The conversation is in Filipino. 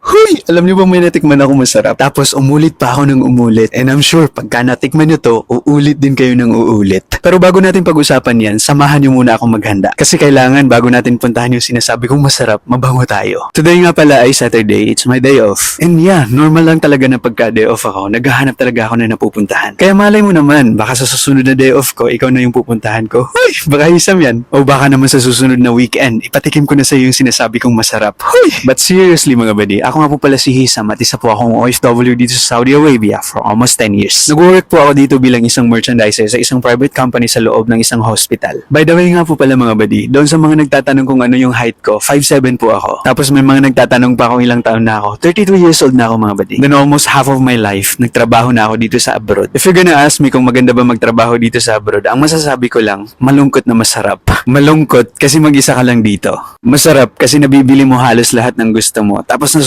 Huy! Alam niyo ba may natikman ako masarap? Tapos umulit pa ako ng umulit. And I'm sure pagka natikman niyo to, uulit din kayo ng uulit. Pero bago natin pag-usapan yan, samahan niyo muna akong maghanda. Kasi kailangan bago natin puntahan yung sinasabi kong masarap, mabango tayo. Today nga pala ay Saturday, it's my day off. And yeah, normal lang talaga na pagka day off ako, naghahanap talaga ako na napupuntahan. Kaya malay mo naman, baka sa susunod na day off ko, ikaw na yung pupuntahan ko. Huy! Baka hisam yan. O baka naman sa susunod na weekend, ipatikim ko na sa iyo yung sinasabi kong masarap. Huy! But seriously mga buddy, ako nga po pala si Hisam at isa po akong OFW dito sa Saudi Arabia for almost 10 years. Nag-work po ako dito bilang isang merchandiser sa isang private company sa loob ng isang hospital. By the way nga po pala mga buddy, doon sa mga nagtatanong kung ano yung height ko, 5'7" po ako. Tapos may mga nagtatanong pa kung ilang taon na ako. 32 years old na ako mga buddy. Then almost half of my life, nagtrabaho na ako dito sa abroad. If you're gonna ask me kung maganda ba magtrabaho dito sa abroad, ang masasabi ko lang, malungkot na masarap. Malungkot kasi mag-isa ka lang dito. Masarap kasi nabibili mo halos lahat ng gusto mo. Tapos